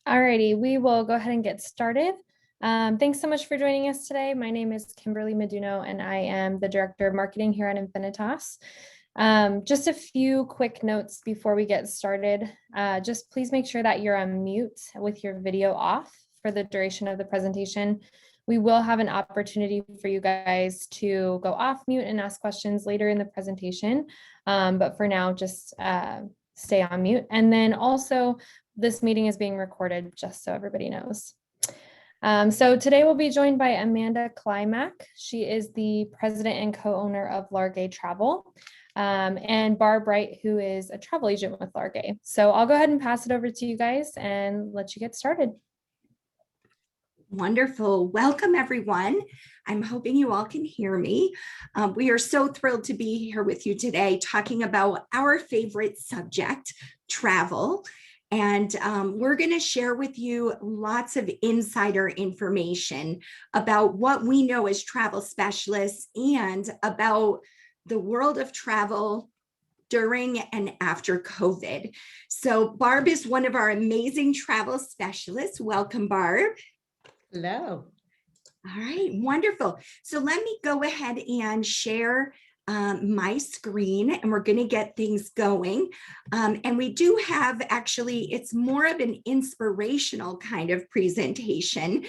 Alrighty, we will go ahead and get started. Thanks so much for joining us today. My name is Kimberly Meduno, and I am the Director of Marketing here at Infinitas. Just a few quick notes before we get started. Just please make sure that you're on mute with your video off for the duration of the presentation. We will have an opportunity for you guys to go off mute and ask questions later in the presentation. But for now, just stay on mute. And then also, this meeting is being recorded, just so everybody knows. So today we'll be joined by Amanda Klimak. She is the president and co-owner of Largay Travel, and Barb, Wright, who is a travel agent with Largay. So I'll go ahead and pass it over to you guys and let you get started. Wonderful. Welcome, everyone. I'm hoping you all can hear me. We are so thrilled to be here with you today talking about our favorite subject, travel. And we're going to share with you lots of insider information about what we know as travel specialists and about the world of travel during and after COVID. So Barb is one of our amazing travel specialists. Welcome, Barb. Hello. All right, wonderful. So let me go ahead and share my screen, and we're going to get things going. And we do have, actually, it's more of an inspirational kind of presentation.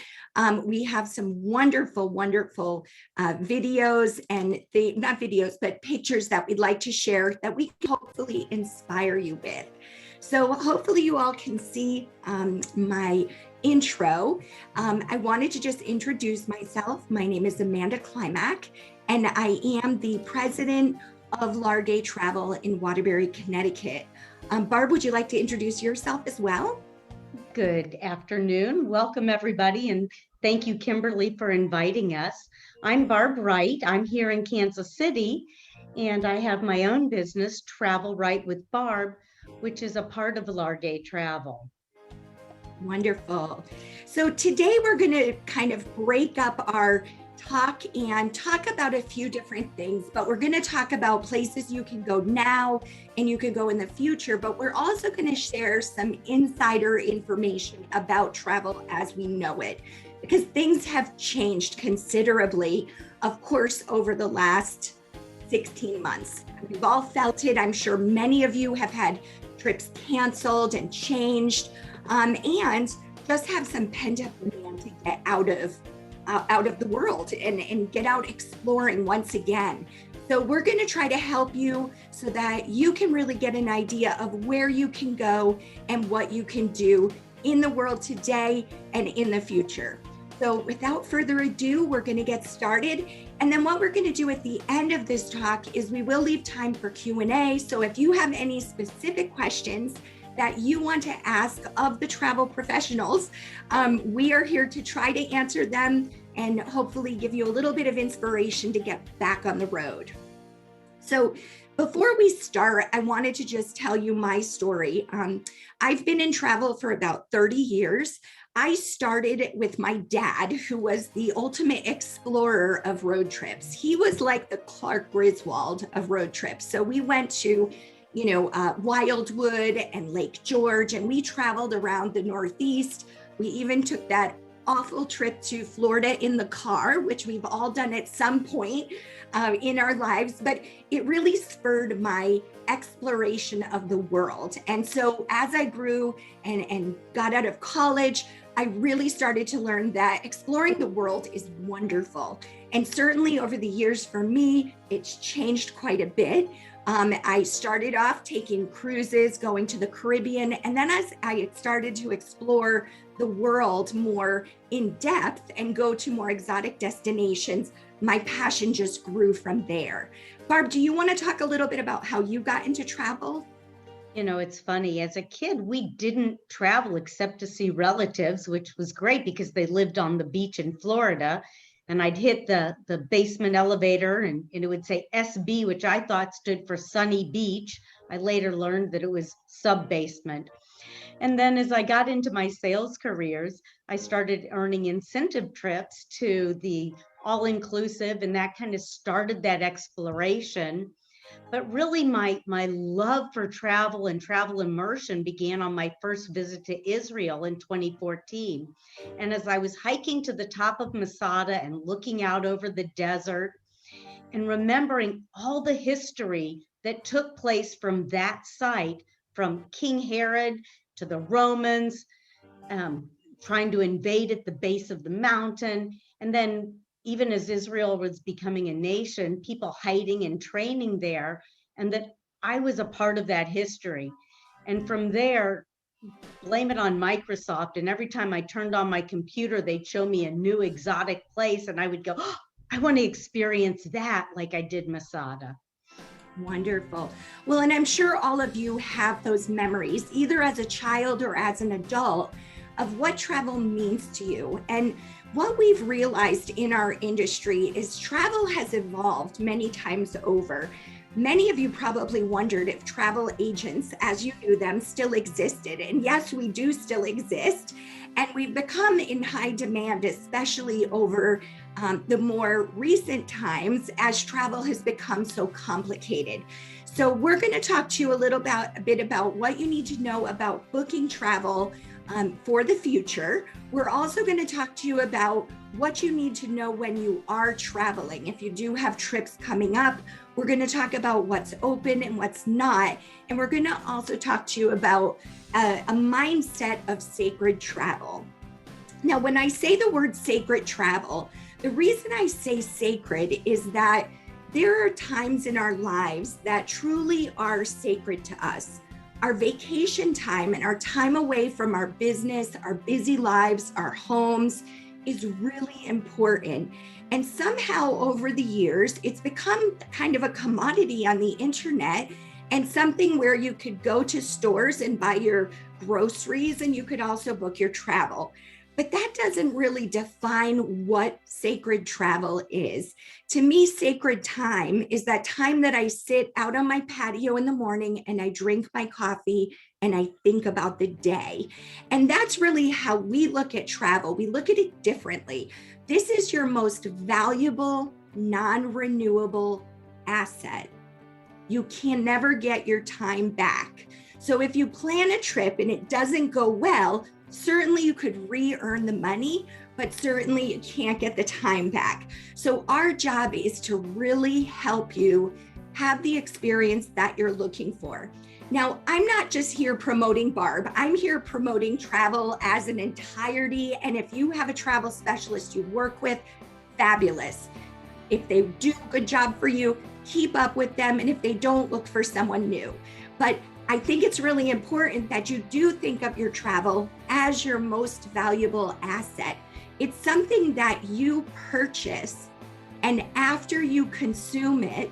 We have some wonderful, wonderful videos and not videos, but pictures that we'd like to share that we can hopefully inspire you with. So hopefully you all can see my intro. I wanted to just introduce myself. My name is Amanda Klimak, and I am the president of Largay Travel in Waterbury, Connecticut. Barb, would you like to introduce yourself as well? Good afternoon. Welcome, everybody, and thank you, Kimberly, for inviting us. I'm Barb Wright. I'm here in Kansas City, and I have my own business, Travel Right with Barb, which is a part of Largay Travel. Wonderful. So today we're going to kind of break up our talk and talk about a few different things, but we're going to talk about places you can go now and you can go in the future, but we're also going to share some insider information about travel as we know it, because things have changed considerably, of course, over the last 16 months. We've all felt it. I'm sure many of you have had trips canceled and changed. And just have some pent-up demand to get out of the world and get out exploring once again. So we're going to try to help you so that you can really get an idea of where you can go and what you can do in the world today and in the future. So without further ado, we're going to get started. And then what we're going to do at the end of this talk is we will leave time for Q&A. So if you have any specific questions that you want to ask of the travel professionals, we are here to try to answer them and hopefully give you a little bit of inspiration to get back on the road. So before we start, I wanted to just tell you my story. I've been in travel for about 30 years. I started with my dad, who was the ultimate explorer of road trips. He was like the Clark Griswold of road trips. So we went to Wildwood and Lake George, and we traveled around the Northeast. We even took that awful trip to Florida in the car, which we've all done at some point in our lives, but it really spurred my exploration of the world. And so as I grew and got out of college, I really started to learn that exploring the world is wonderful. And certainly over the years for me, it's changed quite a bit. I started off taking cruises, going to the Caribbean, and then as I started to explore the world more in depth and go to more exotic destinations, my passion just grew from there. Barb, do you want to talk a little bit about how you got into travel? You know, it's funny. As a kid, we didn't travel except to see relatives, which was great because they lived on the beach in Florida. And I'd hit the basement elevator and it would say SB, which I thought stood for Sunny Beach. I later learned that it was sub-basement. And then as I got into my sales careers, I started earning incentive trips to the all-inclusive, and that kind of started that exploration. But really my love for travel and travel immersion began on my first visit to Israel in 2014. And as I was hiking to the top of Masada and looking out over the desert and remembering all the history that took place from that site, from King Herod to the Romans, trying to invade at the base of the mountain. And then even as Israel was becoming a nation, people hiding and training there, and that I was a part of that history. And from there, blame it on Microsoft. And every time I turned on my computer, they'd show me a new exotic place, and I would go, oh, I want to experience that like I did Masada. Wonderful. Well, and I'm sure all of you have those memories, either as a child or as an adult, of what travel means to you. And what we've realized in our industry is travel has evolved many times over. Many of you probably wondered if travel agents, as you knew them, still existed. And yes, we do still exist. And we've become in high demand, especially over the more recent times as travel has become so complicated. So we're going to talk to you a bit about what you need to know about booking travel for the future. We're also going to talk to you about what you need to know when you are traveling. If you do have trips coming up, we're going to talk about what's open and what's not. And we're going to also talk to you about a mindset of sacred travel. Now, when I say the word sacred travel, the reason I say sacred is that there are times in our lives that truly are sacred to us. Our vacation time and our time away from our business, our busy lives, our homes is really important. And somehow over the years, it's become kind of a commodity on the internet and something where you could go to stores and buy your groceries, and you could also book your travel. But that doesn't really define what sacred travel is. To me, sacred time is that time that I sit out on my patio in the morning and I drink my coffee and I think about the day. And that's really how we look at travel. We look at it differently. This is your most valuable, non-renewable asset. You can never get your time back. So if you plan a trip and it doesn't go well, certainly you could re-earn the money, but certainly you can't get the time back. So our job is to really help you have the experience that you're looking for. Now, I'm not just here promoting Barb. I'm here promoting travel as an entirety. And if you have a travel specialist you work with, fabulous. If they do a good job for you, keep up with them. And if they don't, look for someone new. But I think it's really important that you do think of your travel as your most valuable asset. It's something that you purchase, and after you consume it,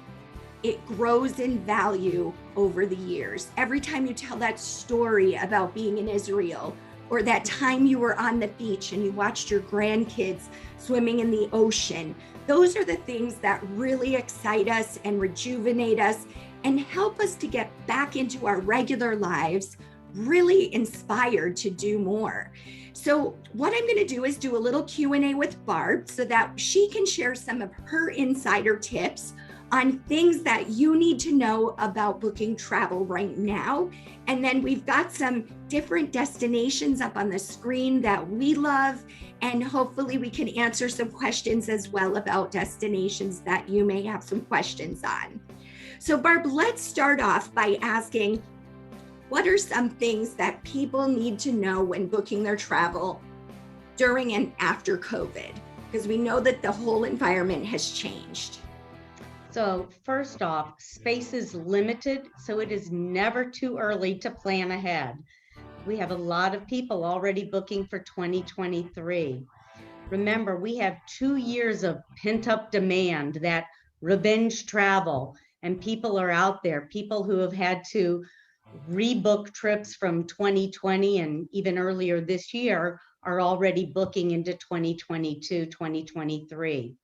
it grows in value over the years. Every time you tell that story about being in Israel, or that time you were on the beach and you watched your grandkids swimming in the ocean, those are the things that really excite us and rejuvenate us and help us to get back into our regular lives, really inspired to do more. So what I'm going to do is do a little Q&A with Barb so that she can share some of her insider tips on things that you need to know about booking travel right now. And then we've got some different destinations up on the screen that we love, and hopefully we can answer some questions as well about destinations that you may have some questions on. So Barb, let's start off by asking, what are some things that people need to know when booking their travel during and after COVID? Because we know that the whole environment has changed. So first off, space is limited, so it is never too early to plan ahead. We have a lot of people already booking for 2023. Remember, we have 2 years of pent-up demand, that revenge travel, and people are out there. People who have had to rebook trips from 2020 and even earlier this year are already booking into 2022, 2023.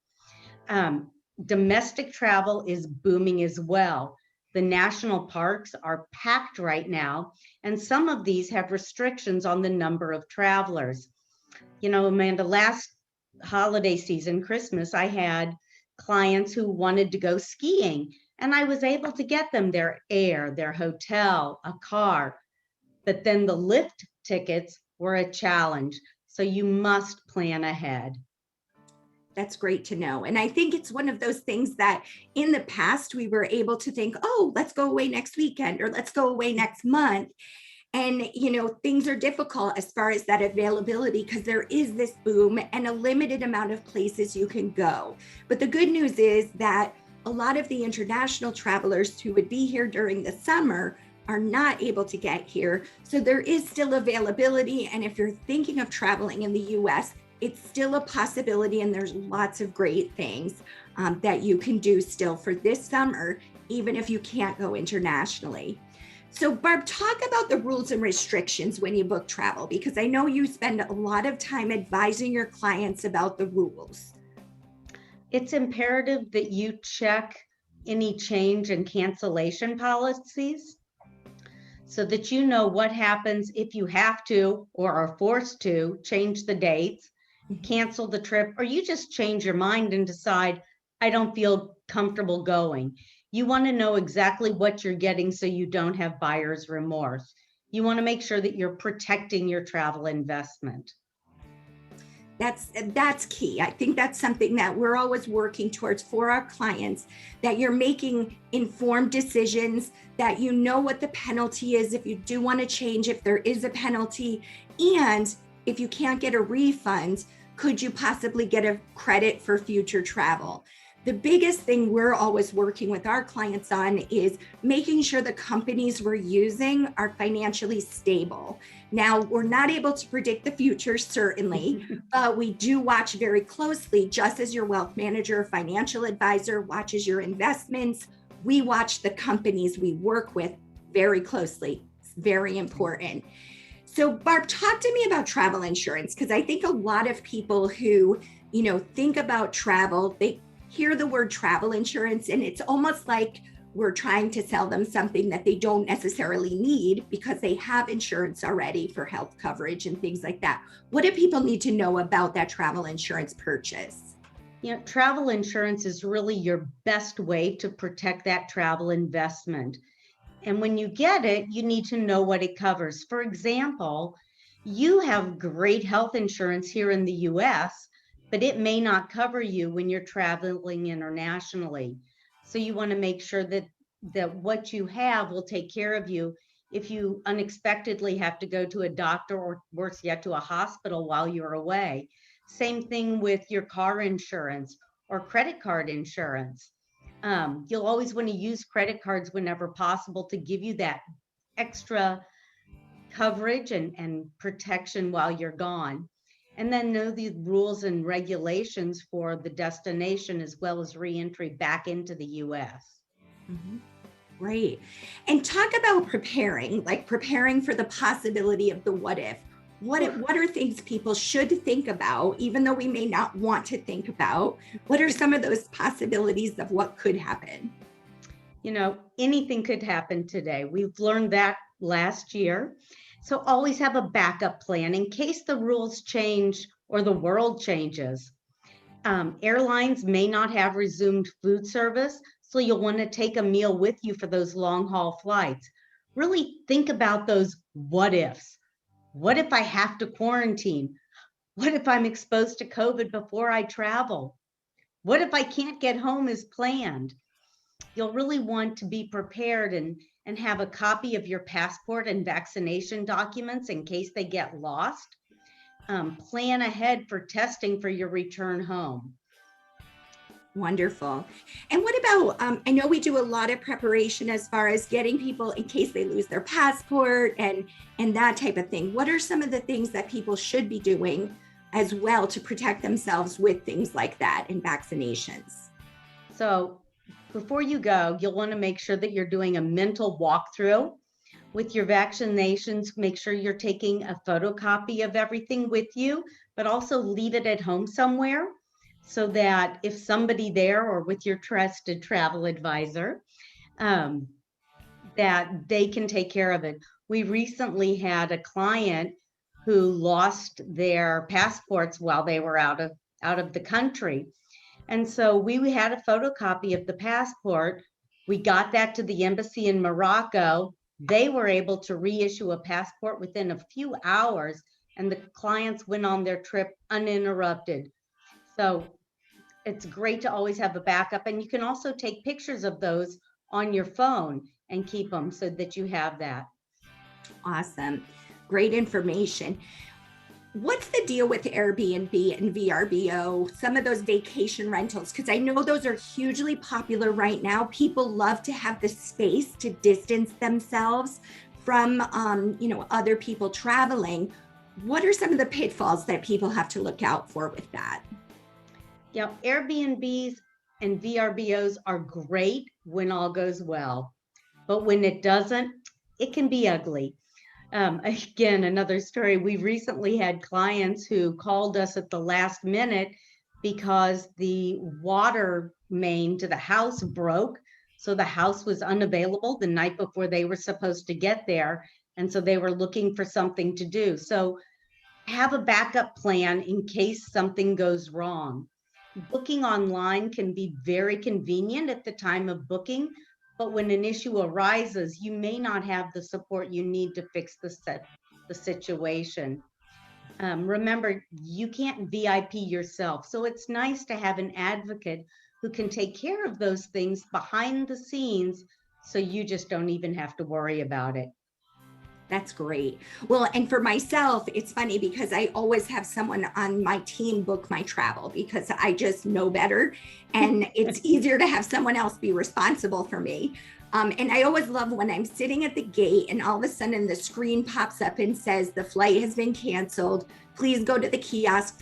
Domestic travel is booming as well. The national parks are packed right now, and some of these have restrictions on the number of travelers. You know, Amanda, last holiday season, Christmas, I had clients who wanted to go skiing, And I was able to get them their air, their hotel, a car. But then the lift tickets were a challenge. So you must plan ahead. That's great to know. And I think it's one of those things that in the past we were able to think, oh, let's go away next weekend or let's go away next month. And, things are difficult as far as that availability because there is this boom and a limited amount of places you can go. But the good news is that a lot of the international travelers who would be here during the summer are not able to get here. So there is still availability. And if you're thinking of traveling in the US, it's still a possibility. And there's lots of great things that you can do still for this summer, even if you can't go internationally. So Barb, talk about the rules and restrictions when you book travel, because I know you spend a lot of time advising your clients about the rules. It's imperative that you check any change and cancellation policies so that you know what happens if you have to or are forced to change the dates, cancel the trip, or you just change your mind and decide, I don't feel comfortable going. You want to know exactly what you're getting so you don't have buyer's remorse. You want to make sure that you're protecting your travel investment. That's key. I think that's something that we're always working towards for our clients, that you're making informed decisions, that you know what the penalty is if you do want to change, if there is a penalty, and if you can't get a refund, could you possibly get a credit for future travel? The biggest thing we're always working with our clients on is making sure the companies we're using are financially stable. Now, we're not able to predict the future, certainly, but we do watch very closely, just as your wealth manager or financial advisor watches your investments. We watch the companies we work with very closely. It's very important. So Barb, talk to me about travel insurance, because I think a lot of people who, think about travel, they hear the word travel insurance and it's almost like we're trying to sell them something that they don't necessarily need because they have insurance already for health coverage and things like that. What do people need to know about that travel insurance purchase? Travel insurance is really your best way to protect that travel investment. And when you get it, you need to know what it covers. For example, you have great health insurance here in the US, but it may not cover you when you're traveling internationally. So you want to make sure that what you have will take care of you if you unexpectedly have to go to a doctor or worse yet to a hospital while you're away. Same thing with your car insurance or credit card insurance. You'll always want to use credit cards whenever possible to give you that extra coverage and protection while you're gone. And then know the rules and regulations for the destination as well as reentry back into the US. Mm-hmm. Great. And talk about preparing for the possibility of the what if. What are things people should think about, even though we may not want to think about? What are some of those possibilities of what could happen? Anything could happen today. We've learned that last year. So always have a backup plan in case the rules change or the world changes. Airlines may not have resumed food service, so you'll want to take a meal with you for those long haul flights. Really think about those what ifs. What if I have to quarantine? What if I'm exposed to COVID before I travel? What if I can't get home as planned? You'll really want to be prepared and have a copy of your passport and vaccination documents in case they get lost. Plan ahead for testing for your return home. Wonderful. And what about, I know we do a lot of preparation as far as getting people in case they lose their passport and that type of thing. What are some of the things that people should be doing as well to protect themselves with things like that and vaccinations? So before you go, you'll want to make sure that you're doing a mental walkthrough with your vaccinations. Make sure you're taking a photocopy of everything with you, but also leave it at home somewhere so that if somebody there or with your trusted travel advisor, that they can take care of it. We recently had a client who lost their passports while they were out of the country. And so we had a photocopy of the passport, We got that to the embassy in Morocco. They were able to reissue a passport within a few hours, and the clients went on their trip uninterrupted. So it's great to always have a backup, and you can also take pictures of those on your phone and keep them so that you have that. Awesome. Great information. What's the deal with Airbnb and VRBO, some of those vacation rentals? Because I know those are hugely popular right now. People love to have the space to distance themselves from, other people traveling. What are some of the pitfalls that people have to look out for with that? Yeah, Airbnbs and VRBOs are great when all goes well, but when it doesn't, it can be ugly. Again, another story. We recently had clients who called us at the last minute because the water main to the house broke. So the house was unavailable the night before they were supposed to get there. And so they were looking for something to do. So have a backup plan in case something goes wrong. Booking online can be very convenient at the time of booking, but when an issue arises, you may not have the support you need to fix the situation. Remember, you can't VIP yourself, so it's nice to have an advocate who can take care of those things behind the scenes, so you just don't even have to worry about it. That's great. Well, and for myself, it's funny because I always have someone on my team book my travel because I just know better. And it's easier to have someone else be responsible for me. And I always love when I'm sitting at the gate and all of a sudden the screen pops up and says the flight has been canceled. Please go to the kiosk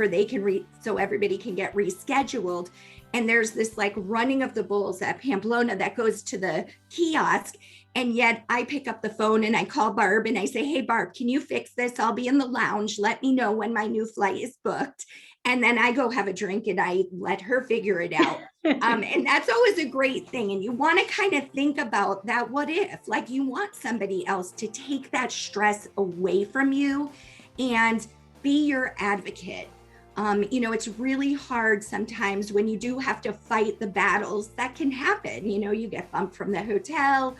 so everybody can get rescheduled. And there's this like running of the bulls at Pamplona that goes to the kiosk. And yet I pick up the phone and I call Barb and I say, hey, Barb, can you fix this? I'll be in the lounge. Let me know when my new flight is booked. And then I go have a drink and I let her figure it out. And that's always a great thing. And you want to kind of think about that. What if, like, you want somebody else to take that stress away from you and be your advocate. It's really hard sometimes when you do have to fight the battles that can happen. You get bumped from the hotel.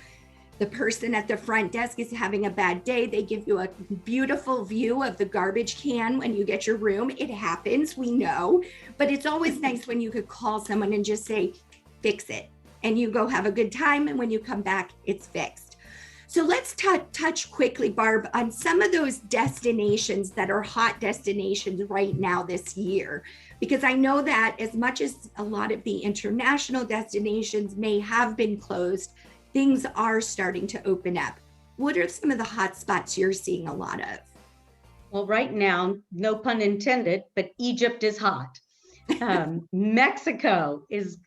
The person at the front desk is having a bad day. They give you a beautiful view of the garbage can when you get your room. It happens, we know, but it's always nice when you could call someone and just say, fix it. And you go have a good time. And when you come back, it's fixed. So let's touch quickly, Barb, on some of those destinations that are hot destinations right now this year, because I know that as much as a lot of the international destinations may have been closed, things are starting to open up. What are some of the hot spots you're seeing a lot of? Well, right now, no pun intended, but Egypt is hot. Mexico is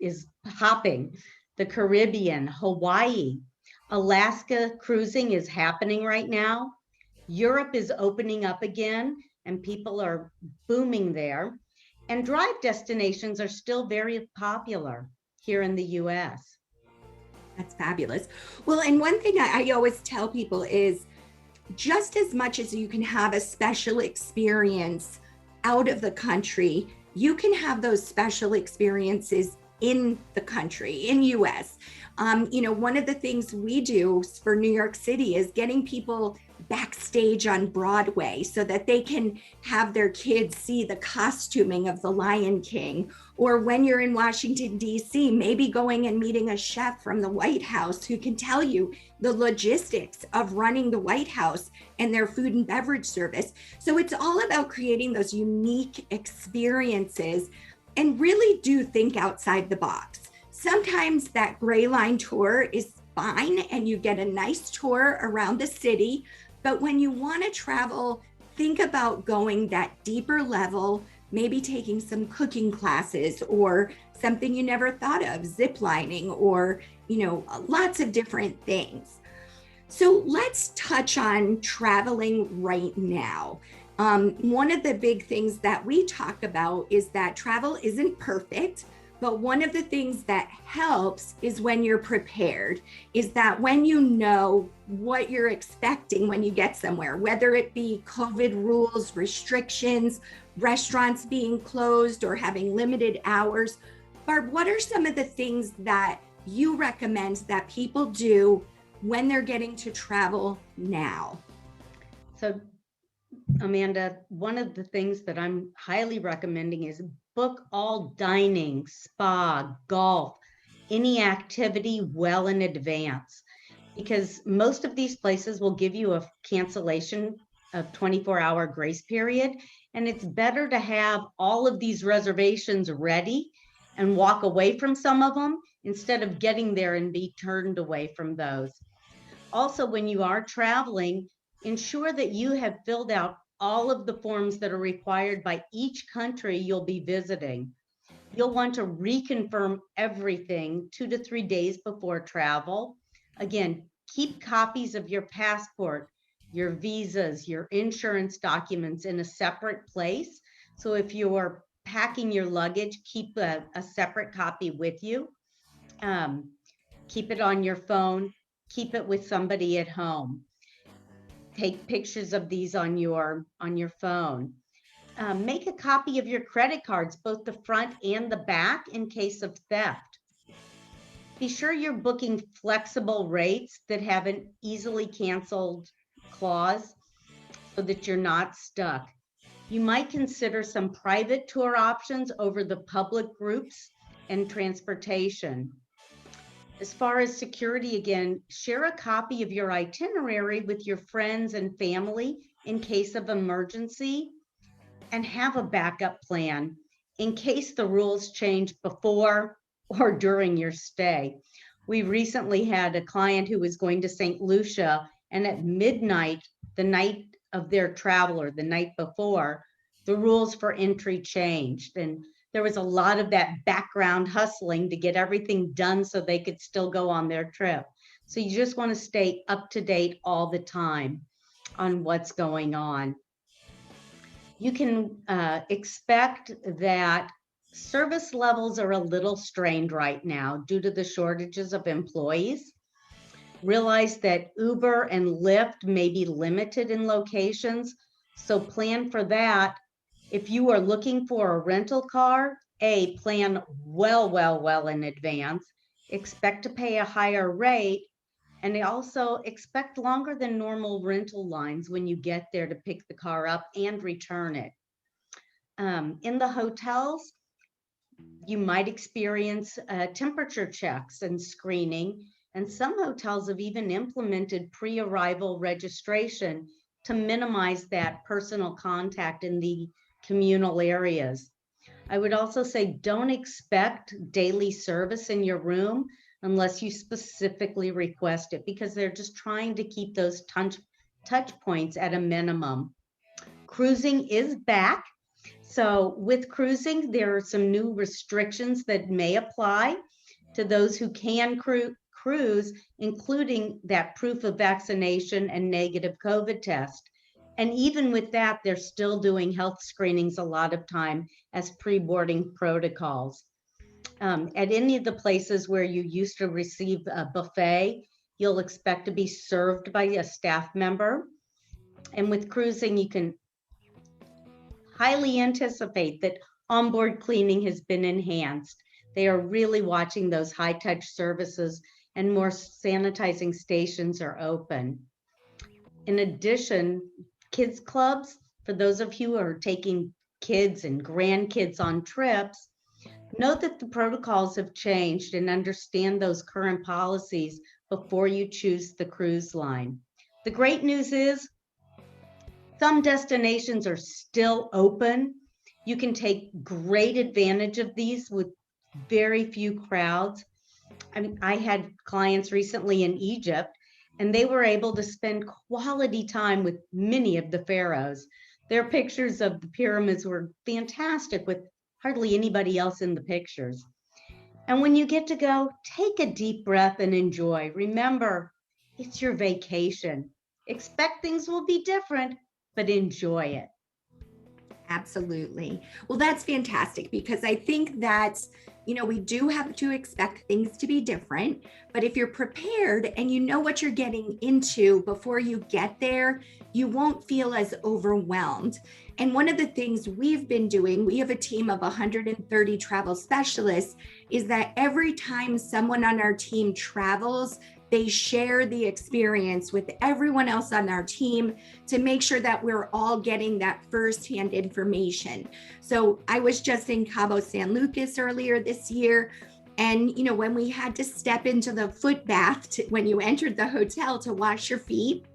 hopping. The Caribbean, Hawaii, Alaska cruising is happening right now. Europe is opening up again and people are booming there. And drive destinations are still very popular here in the US. That's fabulous. Well, and one thing I always tell people is just as much as you can have a special experience out of the country, you can have those special experiences in the country, in US. One of the things we do for New York City is getting people backstage on Broadway so that they can have their kids see the costuming of the Lion King. Or when you're in Washington, D.C., maybe going and meeting a chef from the White House who can tell you the logistics of running the White House and their food and beverage service. So it's all about creating those unique experiences and really do think outside the box. Sometimes that gray line tour is fine and you get a nice tour around the city. But when you want to travel, think about going that deeper level, maybe taking some cooking classes or something you never thought of, zip lining or, lots of different things. So let's touch on traveling right now. One of the big things that we talk about is that travel isn't perfect. But one of the things that helps is when you're prepared, is that when you know what you're expecting when you get somewhere, whether it be COVID rules, restrictions, restaurants being closed or having limited hours. Barb, what are some of the things that you recommend that people do when they're getting to travel now? So, Amanda, one of the things that I'm highly recommending is book all dining, spa, golf, any activity well in advance, because most of these places will give you a cancellation of 24-hour grace period. And it's better to have all of these reservations ready and walk away from some of them instead of getting there and be turned away from those. Also, when you are traveling, ensure that you have filled out all of the forms that are required by each country you'll be visiting. You'll want to reconfirm everything 2 to 3 days before travel. Again, keep copies of your passport, your visas, your insurance documents in a separate place. So if you're packing your luggage, keep a separate copy with you. Keep it on your phone, keep it with somebody at home. Take pictures of these on your phone. Make a copy of your credit cards, both the front and the back, in case of theft. Be sure you're booking flexible rates that have an easily canceled clause so that you're not stuck. You might consider some private tour options over the public groups and transportation. As far as security, again, share a copy of your itinerary with your friends and family in case of emergency, and have a backup plan in case the rules change before or during your stay. We recently had a client who was going to St. Lucia, and at midnight, the night of their travel or the night before, the rules for entry changed. And there was a lot of that background hustling to get everything done so they could still go on their trip. So you just want to stay up to date all the time on what's going on. You can expect that service levels are a little strained right now due to the shortages of employees. Realize that Uber and Lyft may be limited in locations, so plan for that. If you are looking for a rental car, plan well in advance. Expect to pay a higher rate, and they also expect longer than normal rental lines when you get there to pick the car up and return it. In the hotels, you might experience temperature checks and screening, and some hotels have even implemented pre-arrival registration to minimize that personal contact in the communal areas. I would also say don't expect daily service in your room unless you specifically request it, because they're just trying to keep those touch points at a minimum. Cruising is back. So with cruising, there are some new restrictions that may apply to those who can cruise, including that proof of vaccination and negative COVID test. And even with that, they're still doing health screenings a lot of time as pre-boarding protocols. At any of the places where you used to receive a buffet, you'll expect to be served by a staff member. And with cruising, you can highly anticipate that onboard cleaning has been enhanced. They are really watching those high-touch services, and more sanitizing stations are open. In addition, kids clubs, for those of you who are taking kids and grandkids on trips, note that the protocols have changed and understand those current policies before you choose the cruise line. The great news is some destinations are still open. You can take great advantage of these with very few crowds. I had clients recently in Egypt, and they were able to spend quality time with many of the pharaohs. Their pictures of the pyramids were fantastic, with hardly anybody else in the pictures. And when you get to go, take a deep breath and enjoy. Remember, it's your vacation. Expect things will be different, but enjoy it. Absolutely. Well, that's fantastic because I think that, we do have to expect things to be different, but if you're prepared and you know what you're getting into before you get there, you won't feel as overwhelmed. And one of the things we've been doing, we have a team of 130 travel specialists, is that every time someone on our team travels, they share the experience with everyone else on our team to make sure that we're all getting that firsthand information. So I was just in Cabo San Lucas earlier this year. And, when we had to step into the foot bath when you entered the hotel to wash your feet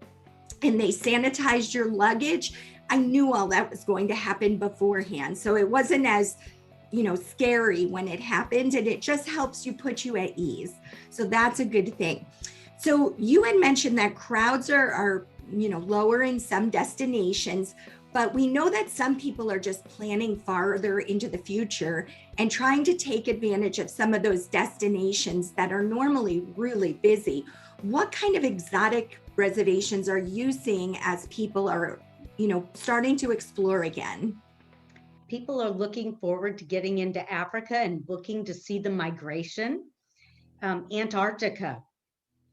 and they sanitized your luggage, I knew all that was going to happen beforehand. So it wasn't as scary when it happened, and it just helps you put you at ease. So that's a good thing. So you had mentioned that crowds are lower in some destinations, but we know that some people are just planning farther into the future and trying to take advantage of some of those destinations that are normally really busy. What kind of exotic reservations are you seeing as people are, starting to explore again? People are looking forward to getting into Africa and looking to see the migration. Antarctica,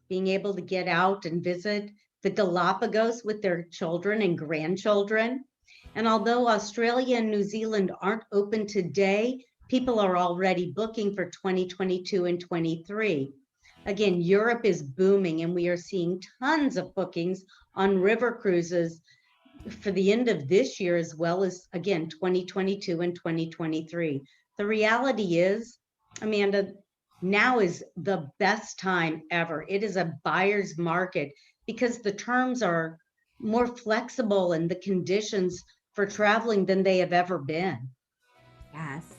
being able to get out and visit the Galapagos with their children and grandchildren. And although Australia and New Zealand aren't open today, people are already booking for 2022 and 23. Again, Europe is booming, and we are seeing tons of bookings on river cruises for the end of this year, as well as, again, 2022 and 2023. The reality is, Amanda, now is the best time ever. It is a buyer's market because the terms are more flexible and the conditions for traveling than they have ever been. Yes.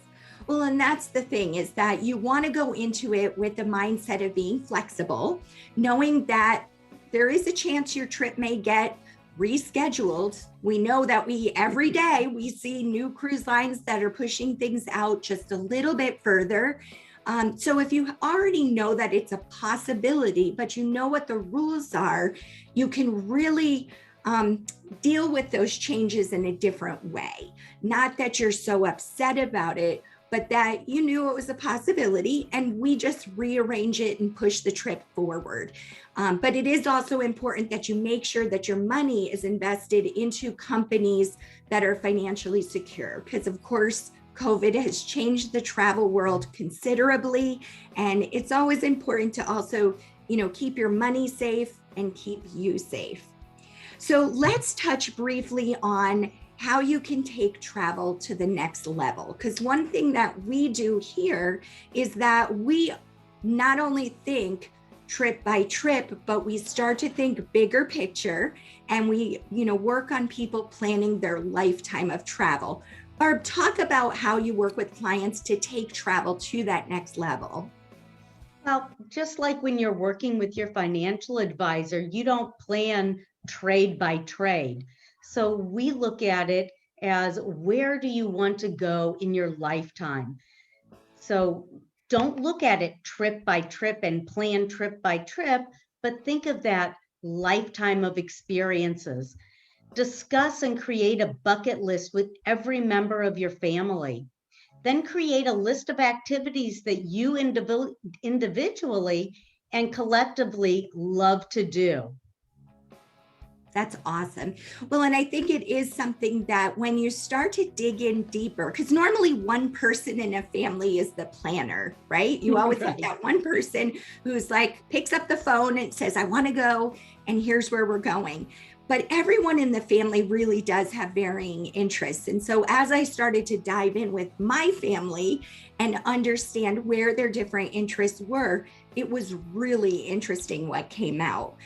Well, and that's the thing, is that you want to go into it with the mindset of being flexible, knowing that there is a chance your trip may get rescheduled. We know that every day we see new cruise lines that are pushing things out just a little bit further. So if you already know that it's a possibility, but you know what the rules are, you can really deal with those changes in a different way. Not that you're so upset about it, but that you knew it was a possibility and we just rearrange it and push the trip forward. But it is also important that you make sure that your money is invested into companies that are financially secure, because of course, COVID has changed the travel world considerably. And it's always important to also, keep your money safe and keep you safe. So let's touch briefly on how you can take travel to the next level. Because one thing that we do here is that we not only think trip by trip, but we start to think bigger picture, and we, work on people planning their lifetime of travel. Barb, talk about how you work with clients to take travel to that next level. Well, just like when you're working with your financial advisor, you don't plan trade by trade. So we look at it as, where do you want to go in your lifetime? So don't look at it trip by trip and plan trip by trip, but think of that lifetime of experiences. Discuss and create a bucket list with every member of your family. Then create a list of activities that you individually and collectively love to do. That's awesome. Well, and I think it is something that when you start to dig in deeper, because normally one person in a family is the planner, right? You always have that one person who's like, picks up the phone and says, I want to go, and here's where we're going. But everyone in the family really does have varying interests. And so as I started to dive in with my family and understand where their different interests were, it was really interesting what came out.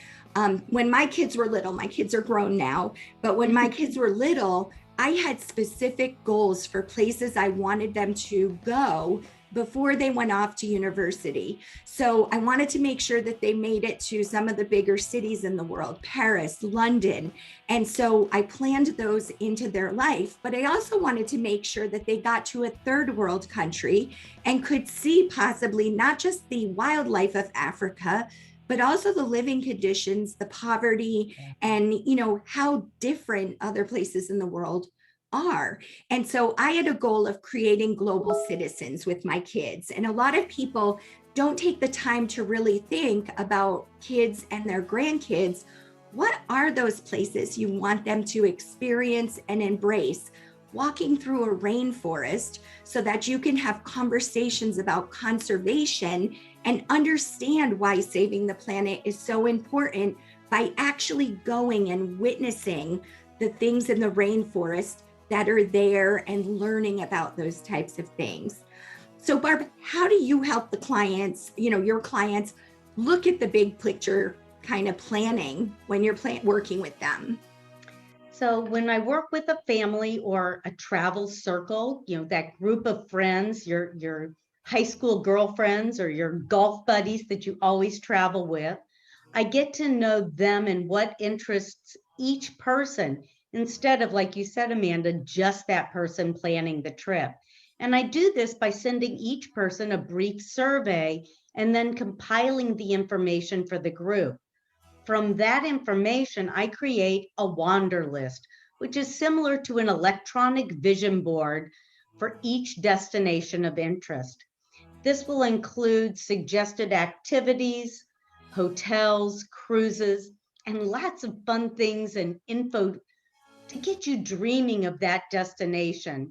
When my kids were little, my kids are grown now, but when my kids were little, I had specific goals for places I wanted them to go before they went off to university. So I wanted to make sure that they made it to some of the bigger cities in the world, Paris, London. And so I planned those into their life, but I also wanted to make sure that they got to a third world country and could see possibly not just the wildlife of Africa, but also the living conditions, the poverty, and how different other places in the world are. And so I had a goal of creating global citizens with my kids. And a lot of people don't take the time to really think about kids and their grandkids. What are those places you want them to experience and embrace? Walking through a rainforest so that you can have conversations about conservation and understand why saving the planet is so important by actually going and witnessing the things in the rainforest that are there and learning about those types of things. So Barb, how do you help the clients, your clients, look at the big picture kind of planning when you're working with them? So when I work with a family or a travel circle, that group of friends, your high school girlfriends or your golf buddies that you always travel with, I get to know them and what interests each person instead of, like you said, Amanda, just that person planning the trip. And I do this by sending each person a brief survey and then compiling the information for the group. From that information, I create a wander list, which is similar to an electronic vision board for each destination of interest. This will include suggested activities, hotels, cruises, and lots of fun things and info to get you dreaming of that destination.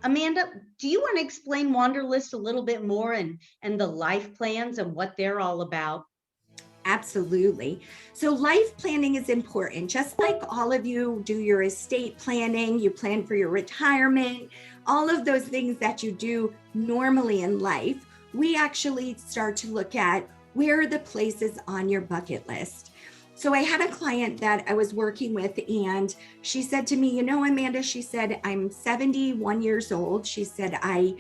Amanda, do you want to explain Wanderlist a little bit more and the life plans and what they're all about? Absolutely. So life planning is important. Just like all of you do your estate planning, you plan for your retirement, all of those things that you do normally in life, we actually start to look at where are the places on your bucket list. So I had a client that I was working with, and she said to me, Amanda, she said, I'm 71 years old. She said, I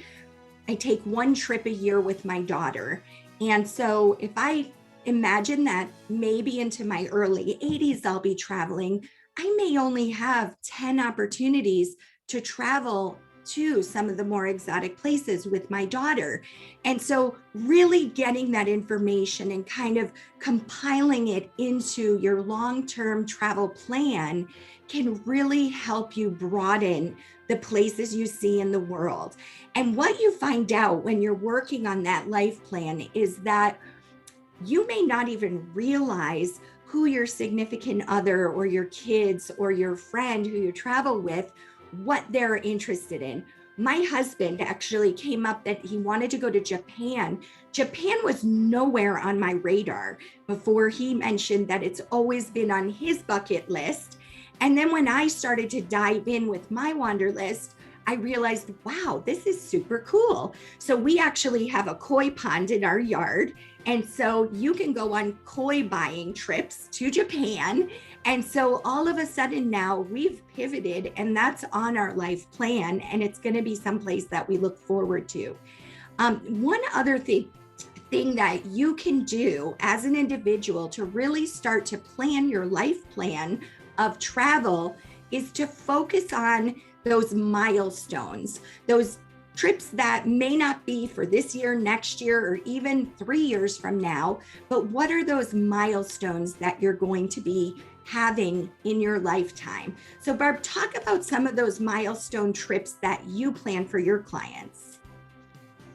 take one trip a year with my daughter. And so if I imagine that maybe into my early 80s, I'll be traveling, I may only have 10 opportunities to travel to some of the more exotic places with my daughter. And so really getting that information and kind of compiling it into your long-term travel plan can really help you broaden the places you see in the world. And what you find out when you're working on that life plan is that you may not even realize who your significant other or your kids or your friend who you travel with, what they're interested in. My husband actually came up that he wanted to go to Japan. Japan was nowhere on my radar before he mentioned that it's always been on his bucket list. And then when I started to dive in with my wander list, I realized, wow, this is super cool. So we actually have a koi pond in our yard. And so you can go on koi buying trips to Japan. And so all of a sudden now we've pivoted, and that's on our life plan. And it's going to be someplace that we look forward to. One other thing that you can do as an individual to really start to plan your life plan of travel is to focus on those milestones, those trips that may not be for this year, next year, or even 3 years from now, but what are those milestones that you're going to be having in your lifetime? So Barb, talk about some of those milestone trips that you plan for your clients.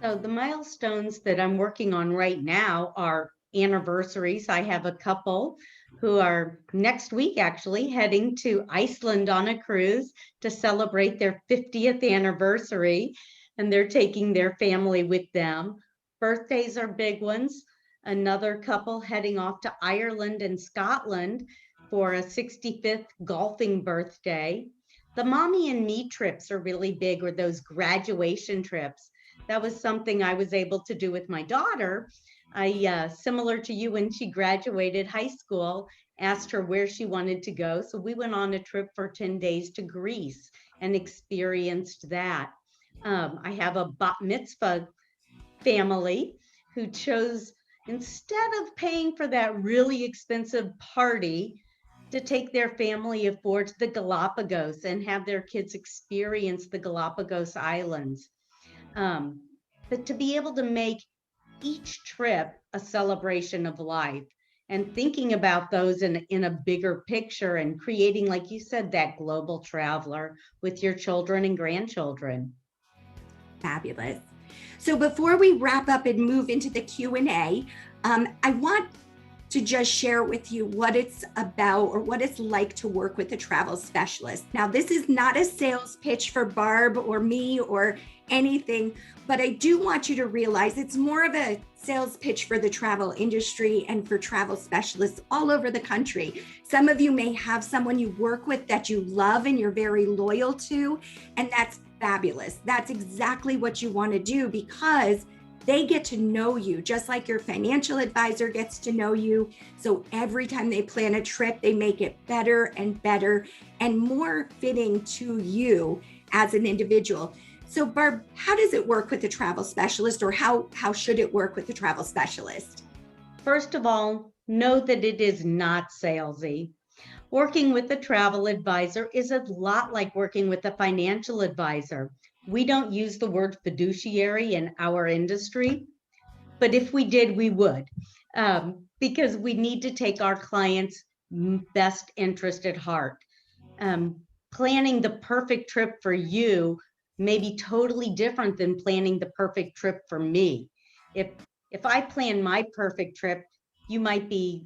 So the milestones that I'm working on right now are anniversaries. I have a couple who are next week actually heading to Iceland on a cruise to celebrate their 50th anniversary, and they're taking their family with them. Birthdays are big ones. Another couple heading off to Ireland and Scotland for a 65th golfing birthday. The mommy and me trips are really big, or those graduation trips. That was something I was able to do with my daughter. I, similar to you, when she graduated high school, asked her where she wanted to go. So we went on a trip for 10 days to Greece and experienced that. I have a bat mitzvah family who chose, instead of paying for that really expensive party, to take their family of four to the Galapagos and have their kids experience the Galapagos Islands. But to be able to make each trip a celebration of life and thinking about those in a bigger picture and creating, like you said, that global traveler with your children and grandchildren. Fabulous. So before we wrap up and move into the Q&A, I want to just share with you what it's about or what it's like to work with a travel specialist. Now, this is not a sales pitch for Barb or me or anything, but I do want you to realize it's more of a sales pitch for the travel industry and for travel specialists all over the country. Some of you may have someone you work with that you love and you're very loyal to, and that's fabulous. That's exactly what you want to do, because they get to know you just like your financial advisor gets to know you. So every time they plan a trip, they make it better and better and more fitting to you as an individual. So Barb, how does it work with a travel specialist, or how should it work with a travel specialist? First of all, know that it is not salesy. Working with a travel advisor is a lot like working with a financial advisor. We don't use the word fiduciary in our industry, but if we did, we would, because we need to take our clients' best interest at heart. Planning the perfect trip for you may be totally different than planning the perfect trip for me. If I plan my perfect trip, you might be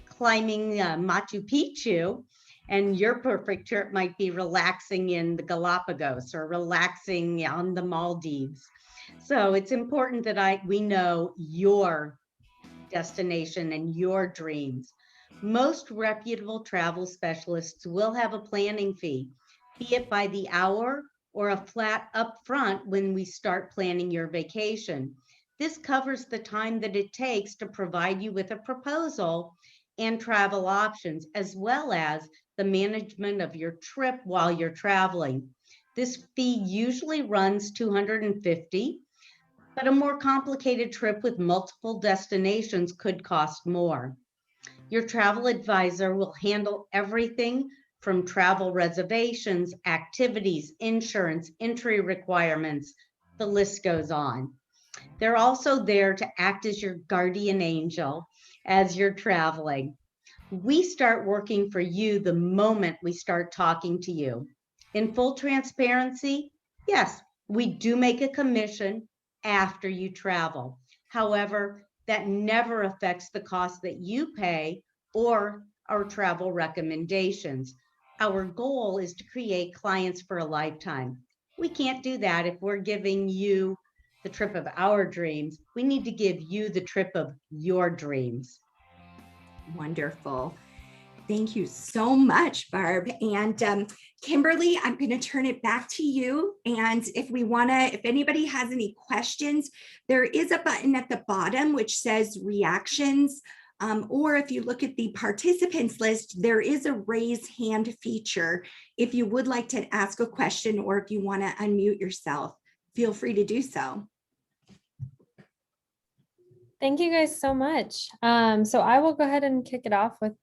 climbing Machu Picchu, and your perfect trip might be relaxing in the Galapagos or relaxing on the Maldives. So it's important that we know your destination and your dreams. Most reputable travel specialists will have a planning fee, be it by the hour or a flat upfront when we start planning your vacation. This covers the time that it takes to provide you with a proposal and travel options, as well as the management of your trip while you're traveling. This fee usually runs $250, but a more complicated trip with multiple destinations could cost more. Your travel advisor will handle everything from travel reservations, activities, insurance, entry requirements. The list goes on. They're also there to act as your guardian angel as you're traveling. We start working for you the moment we start talking to you. In full transparency, yes, we do make a commission after you travel. However, that never affects the cost that you pay or our travel recommendations. Our goal is to create clients for a lifetime. We can't do that if we're giving you the trip of our dreams. We need to give you the trip of your dreams. Wonderful. Thank you so much, Barb. And Kimberly, I'm going to turn it back to you. And if anybody has any questions, there is a button at the bottom which says reactions. Or if you look at the participants list, there is a raise hand feature. If you would like to ask a question, or if you want to unmute yourself, feel free to do so. Thank you guys so much. So I will go ahead and kick it off with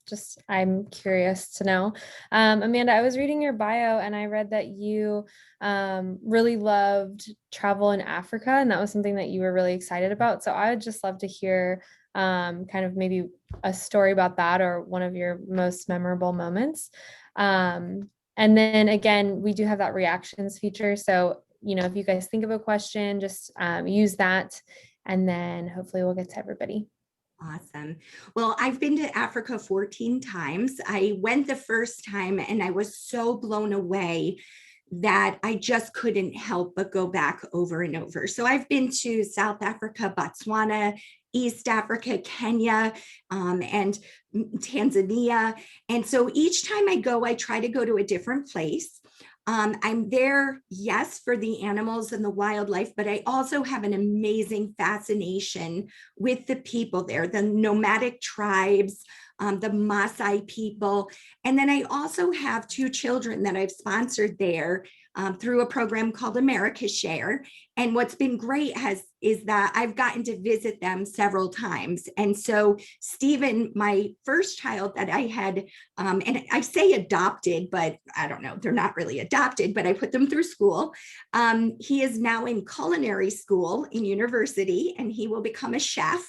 I'm curious to know. Amanda, I was reading your bio and I read that you really loved travel in Africa, and that was something that you were really excited about. So I would just love to hear kind of maybe a story about that, or one of your most memorable moments. And then again, we do have that reactions feature. So, if you guys think of a question, just use that. And then hopefully we'll get to everybody. Awesome. Well, I've been to Africa 14 times. I went the first time and I was so blown away that I just couldn't help but go back over and over. So I've been to South Africa, Botswana, East Africa, Kenya, and Tanzania. And so each time I go, I try to go to a different place. I'm there, yes, for the animals and the wildlife, but I also have an amazing fascination with the people there, the nomadic tribes, the Maasai people. And then I also have 2 children that I've sponsored there through a program called America Share. And what's been great is that I've gotten to visit them several times. And so Stephen, my first child that I had, and I say adopted, but I don't know, they're not really adopted, but I put them through school. He is now in culinary school in university, and he will become a chef.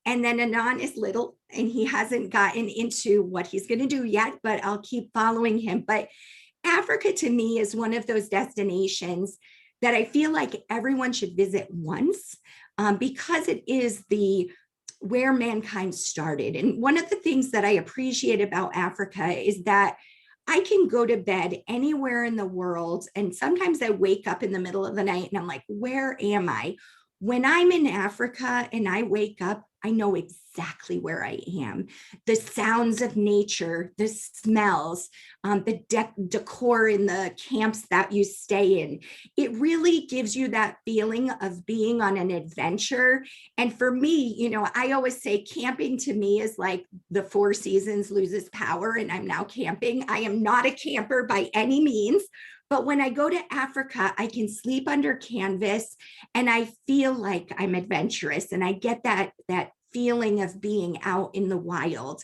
And then Anon is little, and he hasn't gotten into what he's going to do yet, but I'll keep following him. But Africa to me is one of those destinations that I feel like everyone should visit once, because it is where mankind started. And one of the things that I appreciate about Africa is that I can go to bed anywhere in the world, and sometimes I wake up in the middle of the night and I'm like, where am I? When I'm in Africa and I wake up, I know exactly where I am. The sounds of nature, the smells, the decor in the camps that you stay in. It really gives you that feeling of being on an adventure. And for me, I always say camping to me is like the Four Seasons loses power and I'm now camping. I am not a camper by any means. But when I go to Africa, I can sleep under canvas and I feel like I'm adventurous, and I get that feeling of being out in the wild.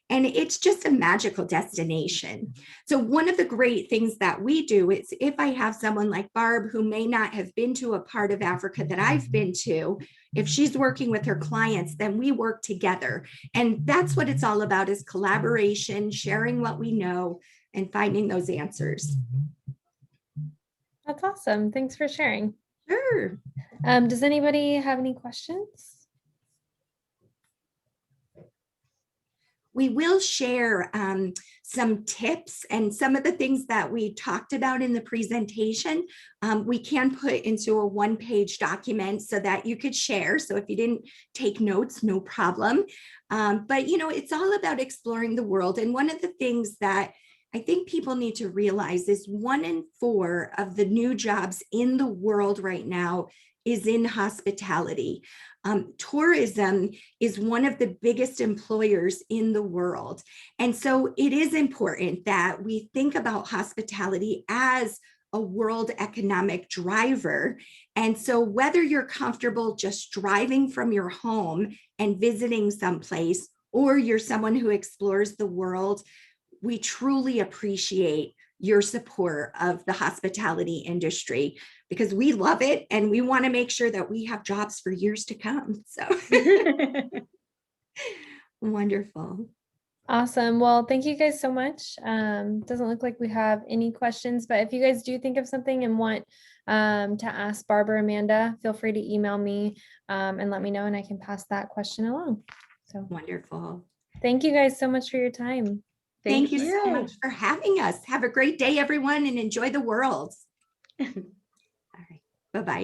And it's just a magical destination. So one of the great things that we do is, if I have someone like Barb who may not have been to a part of Africa that I've been to, if she's working with her clients, then we work together. And that's what it's all about, is collaboration, sharing what we know, and finding those answers. That's awesome. Thanks for sharing. Sure. Does anybody have any questions? We will share some tips and some of the things that we talked about in the presentation. We can put into a one-page document so that you could share. So if you didn't take notes, no problem. But it's all about exploring the world. And one of the things that I think people need to realize is 1 in 4 of the new jobs in the world right now is in hospitality. Tourism is one of the biggest employers in the world. And so it is important that we think about hospitality as a world economic driver. And so whether you're comfortable just driving from your home and visiting someplace, or you're someone who explores the world, we truly appreciate your support of the hospitality industry, because we love it and we want to make sure that we have jobs for years to come. So wonderful. Awesome. Well, thank you guys so much. Doesn't look like we have any questions, but if you guys do think of something and want to ask Barb or Amanda, feel free to email me and let me know, and I can pass that question along. So Wonderful. thank you guys so much for your time. Thank you so much for having us. Have a great day, everyone, and enjoy the world. All right. Bye-bye.